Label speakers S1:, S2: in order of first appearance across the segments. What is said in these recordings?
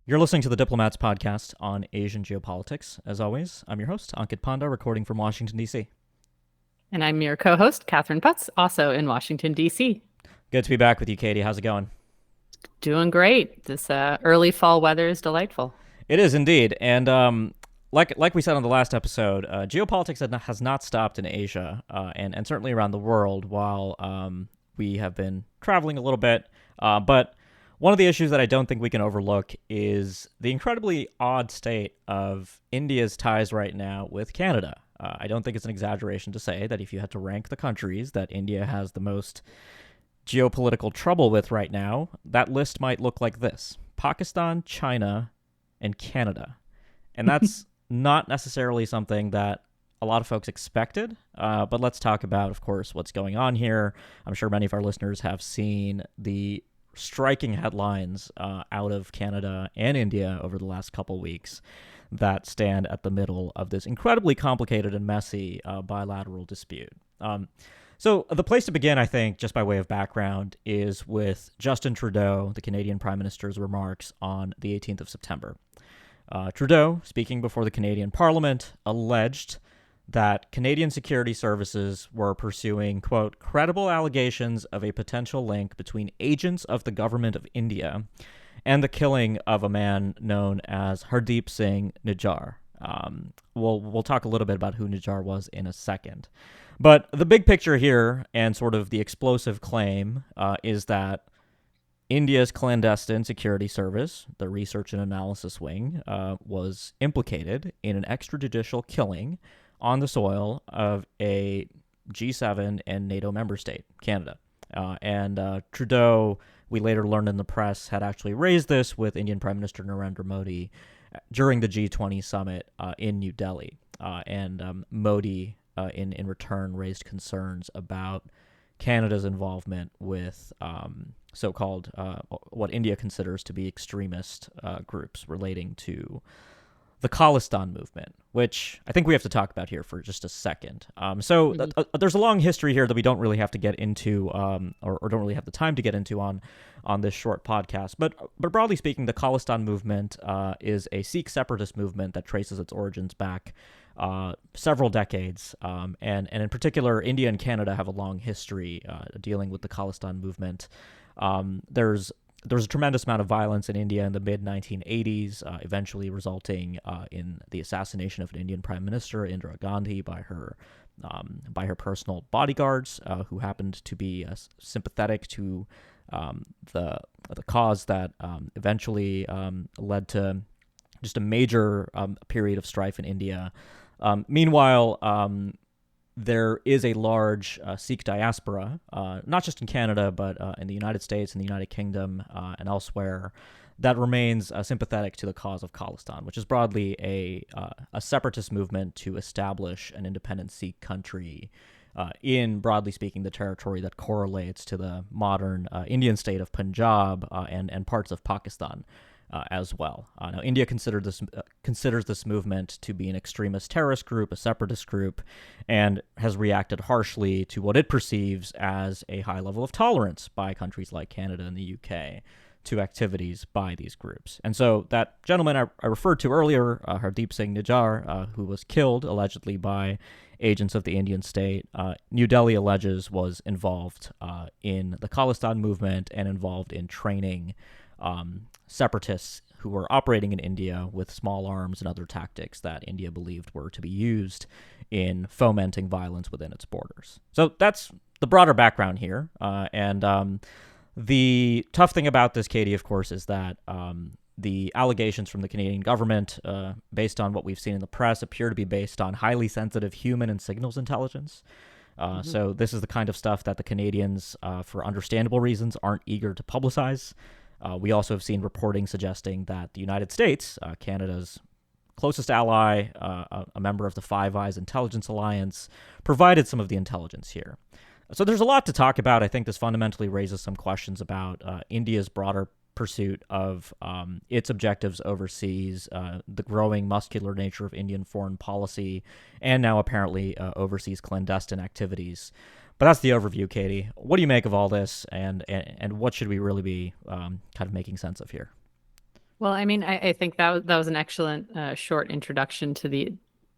S1: You're listening to the Diplomats podcast on Asian geopolitics. As always, I'm your host, Ankit Panda, recording from Washington, D.C.
S2: And I'm your co-host, Catherine Putz, also in Washington, D.C.
S1: Good to be back with you, Katie. How's it going?
S2: Doing great. This early fall weather is delightful.
S1: It is indeed. And like we said on the last episode, geopolitics has not stopped in Asia and certainly around the world while we have been traveling a little bit. But one of the issues that I don't think we can overlook is the incredibly odd state of India's ties right now with Canada. I don't think it's an exaggeration to say that if you had to rank the countries that India has the most geopolitical trouble with right now, that list might look like this: Pakistan, China, and Canada. And that's not necessarily something that a lot of folks expected. But let's talk about, of course, what's going on here. I'm sure many of our listeners have seen the striking headlines out of Canada and India over the last couple weeks that stand at the middle of this incredibly complicated and messy bilateral dispute. So the place to begin, I think, just by way of background, is with Justin Trudeau, the Canadian Prime Minister's remarks on the 18th of September. Trudeau, speaking before the Canadian Parliament, alleged that Canadian security services were pursuing, quote, credible allegations of a potential link between agents of the government of India and the killing of a man known as Hardeep Singh Nijjar. We'll talk a little bit about who Nijjar was in a second. But the big picture here, and sort of the explosive claim, is that India's clandestine security service, the Research and Analysis Wing, was implicated in an extrajudicial killing on the soil of a G7 and NATO member state, Canada. And Trudeau, we later learned in the press, had actually raised this with Indian Prime Minister Narendra Modi during the G20 summit in New Delhi. And Modi, in return, raised concerns about Canada's involvement with so-called what India considers to be extremist groups relating to the Khalistan movement, which I think we have to talk about here for just a second. There's a long history here that we don't really have to get into, or don't really have the time to get into on this short podcast. But broadly speaking, the Khalistan movement is a Sikh separatist movement that traces its origins back several decades, and in particular, India and Canada have a long history dealing with the Khalistan movement. There was a tremendous amount of violence in India in the mid-1980s, eventually resulting in the assassination of an Indian Prime Minister, Indira Gandhi, by her personal bodyguards, who happened to be sympathetic to the cause that eventually led to just a major period of strife in India. Meanwhile, there is a large Sikh diaspora, not just in Canada, but in the United States and the United Kingdom and elsewhere, that remains sympathetic to the cause of Khalistan, which is broadly a separatist movement to establish an independent Sikh country in, broadly speaking, the territory that correlates to the modern Indian state of Punjab and parts of Pakistan. As well. Now, India considers this movement to be an extremist terrorist group, a separatist group, and has reacted harshly to what it perceives as a high level of tolerance by countries like Canada and the UK to activities by these groups. And so that gentleman I referred to earlier, Hardeep Singh Nijjar, who was killed allegedly by agents of the Indian state, New Delhi alleges was involved in the Khalistan movement and involved in training separatists who were operating in India with small arms and other tactics that India believed were to be used in fomenting violence within its borders. So that's the broader background here. And the tough thing about this, Katie, of course, is that the allegations from the Canadian government, based on what we've seen in the press, appear to be based on highly sensitive human and signals intelligence. So this is the kind of stuff that the Canadians, for understandable reasons, aren't eager to publicize. We also have seen reporting suggesting that the United States, Canada's closest ally, a member of the Five Eyes Intelligence Alliance, provided some of the intelligence here. So there's a lot to talk about. I think this fundamentally raises some questions about India's broader pursuit of its objectives overseas, the growing muscular nature of Indian foreign policy, and now apparently overseas clandestine activities. But that's the overview, Katie. What do you make of all this, and what should we really be kind of making sense of here?
S2: Well, I mean, I think that was an excellent short introduction to the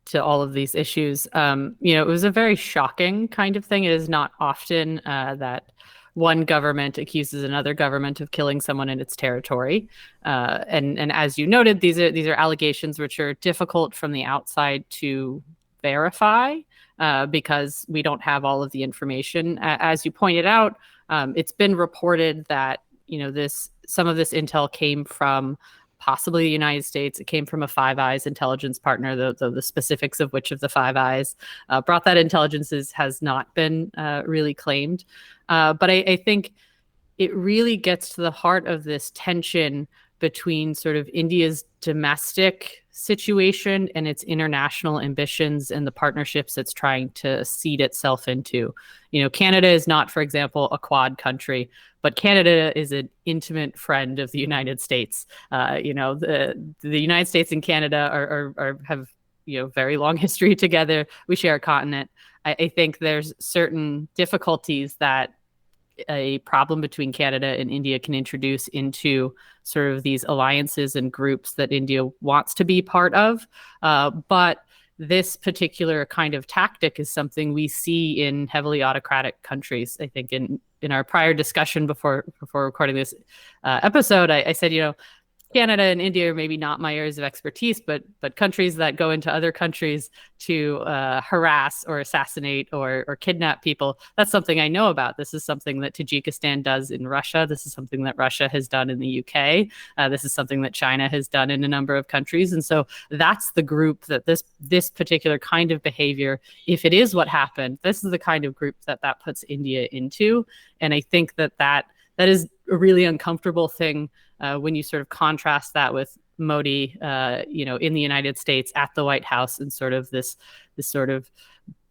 S2: to all of these issues. It was a very shocking kind of thing. It is not often that one government accuses another government of killing someone in its territory. And as you noted, these are allegations which are difficult from the outside to verify because we don't have all of the information. As you pointed out, it's been reported that this some of this intel came from possibly the United States. It came from a Five Eyes intelligence partner. The specifics of which of the Five Eyes brought that intelligence has not been really claimed. But I think it really gets to the heart of this tension between sort of India's domestic situation and its international ambitions and the partnerships it's trying to seed itself into. Canada is not, for example, a Quad country, but Canada is an intimate friend of the United States. The United States and Canada have very long history together. We share a continent. I think there's certain difficulties that a problem between Canada and India can introduce into sort of these alliances and groups that India wants to be part of. But this particular kind of tactic is something we see in heavily autocratic countries. I think in our prior discussion before recording this episode, I said, Canada and India are maybe not my areas of expertise, but countries that go into other countries to harass or assassinate or kidnap people, that's something I know about. This is something that Tajikistan does in Russia. This is something that Russia has done in the UK. This is something that China has done in a number of countries. And so that's the group that this particular kind of behavior, if it is what happened, this is the kind of group that puts India into. And I think that is a really uncomfortable thing when you sort of contrast that with Modi, in the United States at the White House and sort of this sort of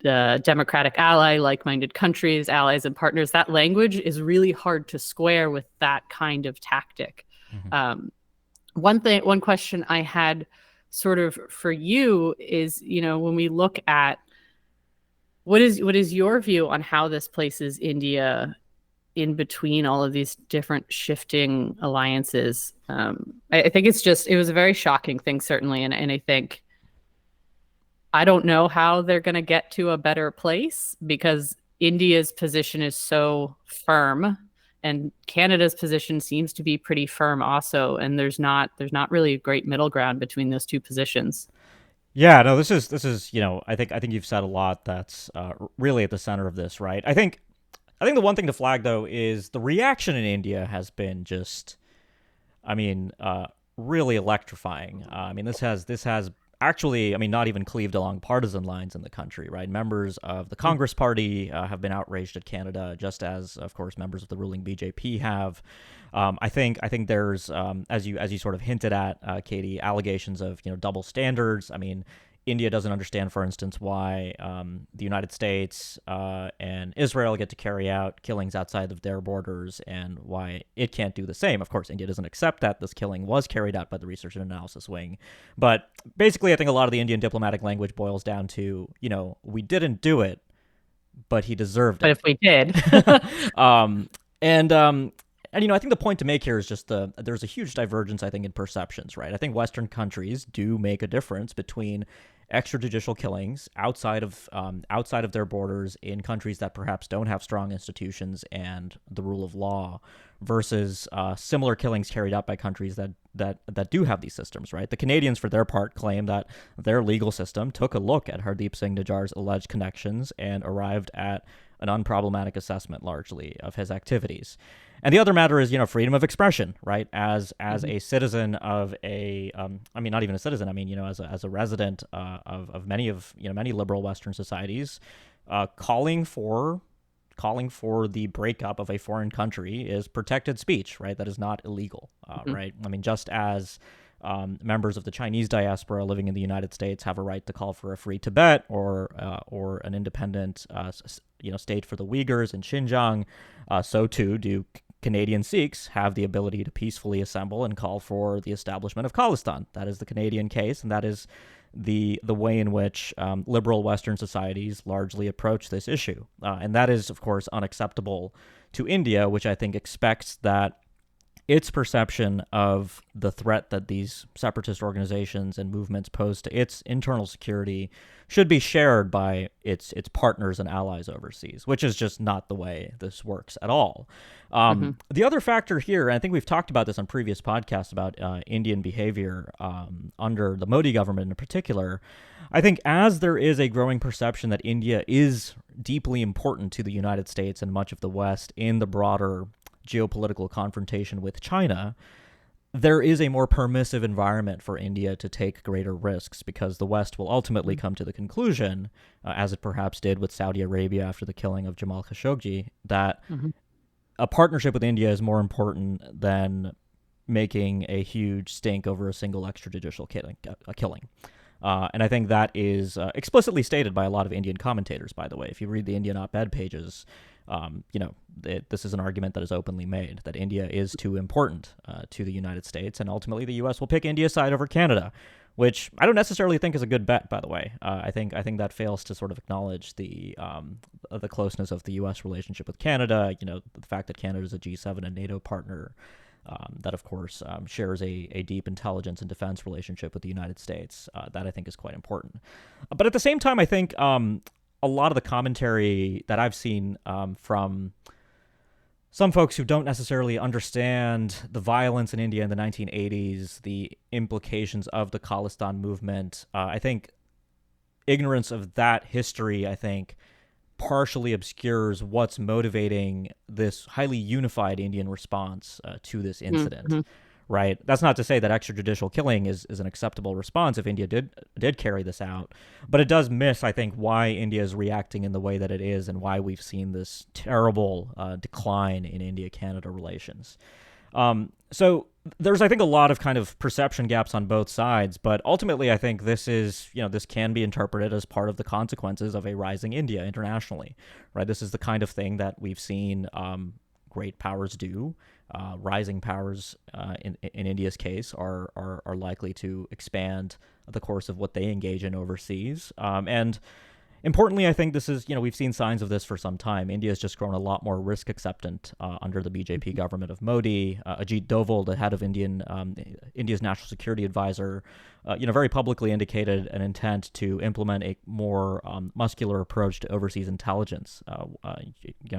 S2: democratic ally, like-minded countries, allies and partners. That language is really hard to square with that kind of tactic. Mm-hmm. One question I had sort of for you is, when we look at what is your view on how this places India in between all of these different shifting alliances? I think it was a very shocking thing, certainly. And I think, I don't know how they're going to get to a better place because India's position is so firm and Canada's position seems to be pretty firm also. And there's not really a great middle ground between those two positions.
S1: Yeah, no, this is, I think you've said a lot that's really at the center of this, right? I think the one thing to flag, though, is the reaction in India has been just, really electrifying. This has actually, not even cleaved along partisan lines in the country, right? Members of the Congress Party have been outraged at Canada, just as, of course, members of the ruling BJP have. I think there's, as you sort of hinted at, Katie, allegations of double standards. India doesn't understand, for instance, why the United States and Israel get to carry out killings outside of their borders and why it can't do the same. Of course, India doesn't accept that this killing was carried out by the Research and Analysis Wing. But basically, I think a lot of the Indian diplomatic language boils down to, we didn't do it, but he deserved it.
S2: But if we did.
S1: And I think the point to make here is just there's a huge divergence, I think, in perceptions, right? I think Western countries do make a difference between extrajudicial killings outside of their borders in countries that perhaps don't have strong institutions and the rule of law versus similar killings carried out by countries that do have these systems, right? The Canadians, for their part, claim that their legal system took a look at Hardeep Singh Nijjar's alleged connections and arrived at an unproblematic assessment, largely, of his activities. And the other matter is, freedom of expression, right? As a citizen of a, not even a citizen, as a resident of many liberal Western societies, calling for the breakup of a foreign country is protected speech, right? That is not illegal, right? Just as members of the Chinese diaspora living in the United States have a right to call for a free Tibet or an independent state for the Uyghurs in Xinjiang, so too do Canadian Sikhs have the ability to peacefully assemble and call for the establishment of Khalistan. That is the Canadian case, and that is the way in which liberal Western societies largely approach this issue. And that is, of course, unacceptable to India, which I think expects that its perception of the threat that these separatist organizations and movements pose to its internal security should be shared by its partners and allies overseas, which is just not the way this works at all.
S2: Hmm.
S1: The other factor here, and I think we've talked about this on previous podcasts about Indian behavior under the Modi government in particular, I think as there is a growing perception that India is deeply important to the United States and much of the West in the broader geopolitical confrontation with China, there is a more permissive environment for India to take greater risks because the West will ultimately come to the conclusion, as it perhaps did with Saudi Arabia after the killing of Jamal Khashoggi, that
S2: Hmm.
S1: a partnership with India is more important than making a huge stink over a single extrajudicial killing. And I think that is explicitly stated by a lot of Indian commentators, by the way. If you read the Indian op-ed pages, this is an argument that is openly made, that India is too important to the United States, and ultimately the U.S. will pick India's side over Canada, which I don't necessarily think is a good bet, by the way. I think that fails to sort of acknowledge the closeness of the U.S. relationship with Canada, the fact that Canada is a G7 and NATO partner, that, of course, shares a deep intelligence and defense relationship with the United States. That I think is quite important. But at the same time, I think a lot of the commentary that I've seen from some folks who don't necessarily understand the violence in India in the 1980s, the implications of the Khalistan movement, I think ignorance of that history, I think, partially obscures what's motivating this highly unified Indian response to this incident.
S2: Hmm.
S1: Right. That's not to say that extrajudicial killing is an acceptable response if India did carry this out, but it does miss, I think, why India is reacting in the way that it is and why we've seen this terrible decline in India-Canada relations. So there's, I think, a lot of kind of perception gaps on both sides, but ultimately I think this can be interpreted as part of the consequences of a rising India internationally, right? This is the kind of thing that we've seen great powers do. Rising powers, in India's case, are likely to expand the course of what they engage in overseas. And importantly, I think this is, we've seen signs of this for some time. India has just grown a lot more risk acceptant under the BJP government of Modi. Ajit Doval, the head of India's national security advisor, very publicly indicated an intent to implement a more muscular approach to overseas intelligence,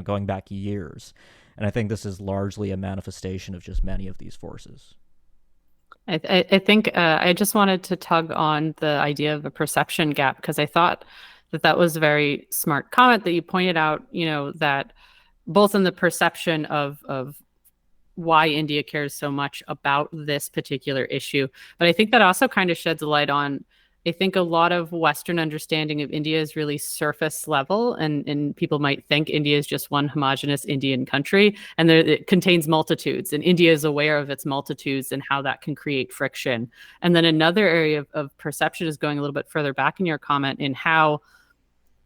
S1: going back years. And I think this is largely a manifestation of just many of these forces.
S2: I think I just wanted to tug on the idea of a perception gap because I thought that was a very smart comment that you pointed out, that both in the perception of why India cares so much about this particular issue, but I think that also kind of sheds a light on, I think a lot of Western understanding of India is really surface level, and people might think India is just one homogenous Indian country, and it contains multitudes, and India is aware of its multitudes and how that can create friction. And then another area of perception is going a little bit further back in your comment in how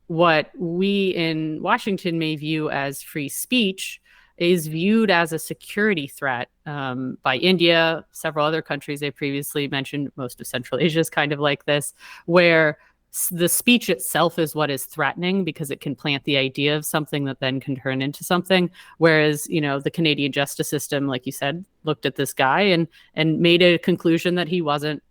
S2: what we in Washington may view as free speech is viewed as a security threat by India, several other countries they previously mentioned. Most of Central Asia is kind of like this, where the speech itself is what is threatening because it can plant the idea of something that then can turn into something. Whereas, the Canadian justice system, like you said, looked at this guy and made a conclusion that he wasn't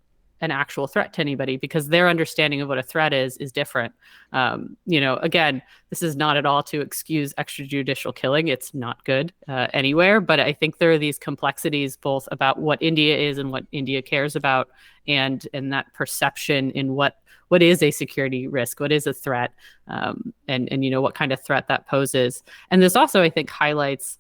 S2: an actual threat to anybody because their understanding of what a threat is different. Again, this is not at all to excuse extrajudicial killing. It's not good anywhere. But I think there are these complexities both about what India is and what India cares about, and that perception in what is a security risk, what is a threat, and what kind of threat that poses. And this also, I think, highlights,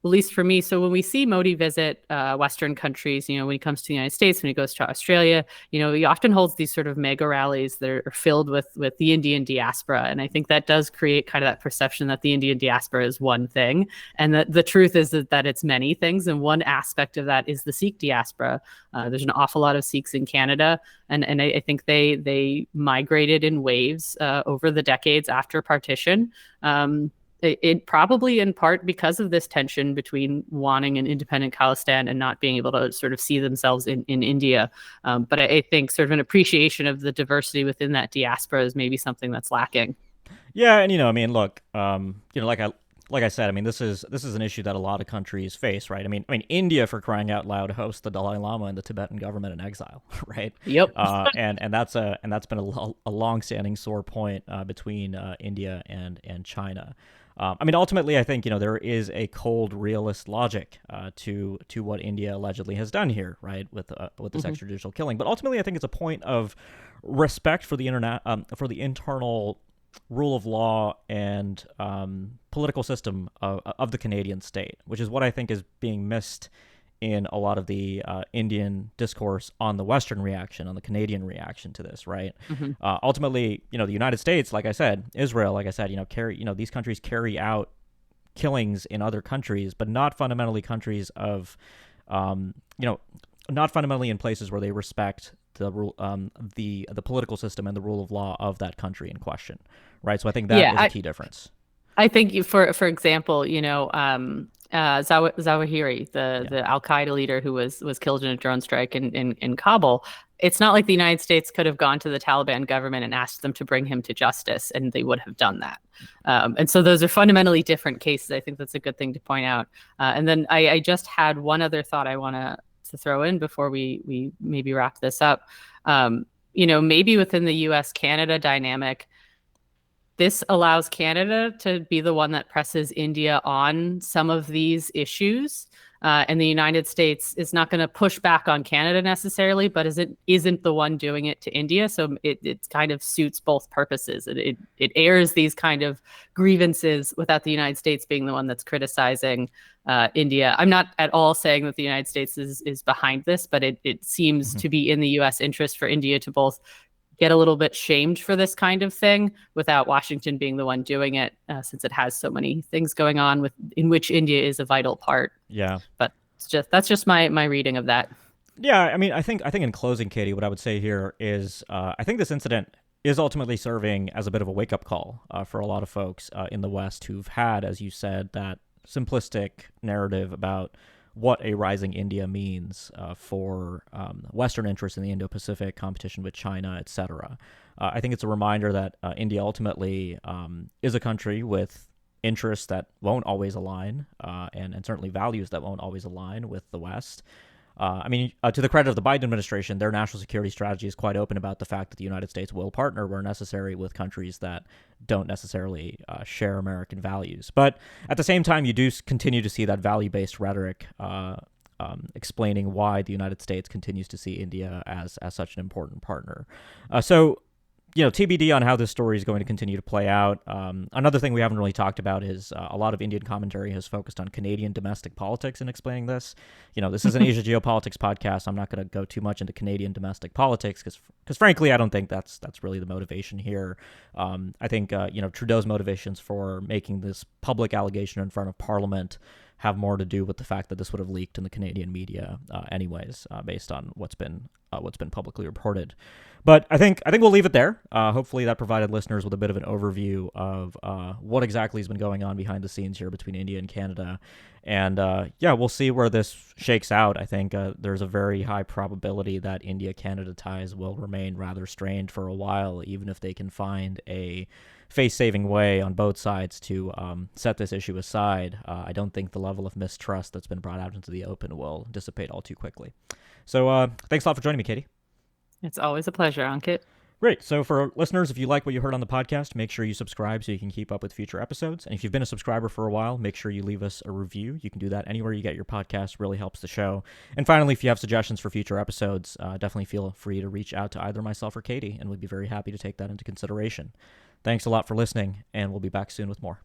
S2: at least for me. So when we see Modi visit Western countries, when he comes to the United States, when he goes to Australia, he often holds these sort of mega rallies that are filled with the Indian diaspora. And I think that does create kind of that perception that the Indian diaspora is one thing. And that the truth is that it's many things. And one aspect of that is the Sikh diaspora. There's an awful lot of Sikhs in Canada. And I think they migrated in waves over the decades after partition. It probably in part because of this tension between wanting an independent Khalistan and not being able to sort of see themselves in India. But I think sort of an appreciation of the diversity within that diaspora is maybe something that's lacking.
S1: Yeah, and look, like like I said, I mean, this is an issue that a lot of countries face, right? I mean, India, for crying out loud, hosts the Dalai Lama and the Tibetan government in exile, right?
S2: Yep.
S1: And that's been a long-standing sore point between India and China. I mean, ultimately, I think there is a cold realist logic to what India allegedly has done here, right, with this extrajudicial killing. But ultimately, I think it's a point of respect for the for the internal rule of law and political system of the Canadian state, which is what I think is being missed in a lot of the Indian discourse on the Western reaction, on the Canadian reaction to this, right? Ultimately, the United States, like I said, Israel, like I said, these countries carry out killings in other countries, but not fundamentally countries of, not fundamentally in places where they respect the rule, the political system and the rule of law of that country in question, right? So I think that is a key difference.
S2: I think for example, Zawahiri, the Al Qaeda leader who was killed in a drone strike in Kabul. It's not like the United States could have gone to the Taliban government and asked them to bring him to justice, and they would have done that. And so those are fundamentally different cases. I think that's a good thing to point out. And then I just had one other thought I want to throw in before we maybe wrap this up. Maybe within the U.S.-Canada dynamic, this allows Canada to be the one that presses India on some of these issues. And the United States is not going to push back on Canada necessarily, but isn't the one doing it to India. So it kind of suits both purposes. It airs these kind of grievances without the United States being the one that's criticizing India. I'm not at all saying that the United States is behind this, but it seems to be in the U.S. interest for India to both get a little bit shamed for this kind of thing without Washington being the one doing it, since it has so many things going on in which India is a vital part.
S1: Yeah.
S2: But that's just my reading of that.
S1: Yeah, I mean, I think in closing, Katie, what I would say here is I think this incident is ultimately serving as a bit of a wake-up call for a lot of folks in the West who've had, as you said, that simplistic narrative about what a rising India means for Western interests in the Indo-Pacific, competition with China, etc. I think it's a reminder that India ultimately is a country with interests that won't always align, and certainly values that won't always align with the West. To the credit of the Biden administration, their national security strategy is quite open about the fact that the United States will partner where necessary with countries that don't necessarily share American values. But at the same time, you do continue to see that value-based rhetoric explaining why the United States continues to see India as such an important partner. So TBD on how this story is going to continue to play out. Another thing we haven't really talked about is a lot of Indian commentary has focused on Canadian domestic politics in explaining this. This is an Asia Geopolitics podcast. I'm not going to go too much into Canadian domestic politics because frankly, I don't think that's really the motivation here. I think, Trudeau's motivations for making this public allegation in front of Parliament have more to do with the fact that this would have leaked in the Canadian media anyways, based on what's been publicly reported. But I think we'll leave it there. Hopefully that provided listeners with a bit of an overview of what exactly has been going on behind the scenes here between India and Canada. And we'll see where this shakes out. I think there's a very high probability that India-Canada ties will remain rather strained for a while, even if they can find a face-saving way on both sides to set this issue aside. I don't think the level of mistrust that's been brought out into the open will dissipate all too quickly. So thanks a lot for joining me, Katie.
S2: It's always a pleasure, Ankit.
S1: Great. So for listeners, if you like what you heard on the podcast, make sure you subscribe so you can keep up with future episodes. And if you've been a subscriber for a while, make sure you leave us a review. You can do that anywhere you get your podcast. Really helps the show. And finally, if you have suggestions for future episodes, definitely feel free to reach out to either myself or Katie, and we'd be very happy to take that into consideration. Thanks a lot for listening, and we'll be back soon with more.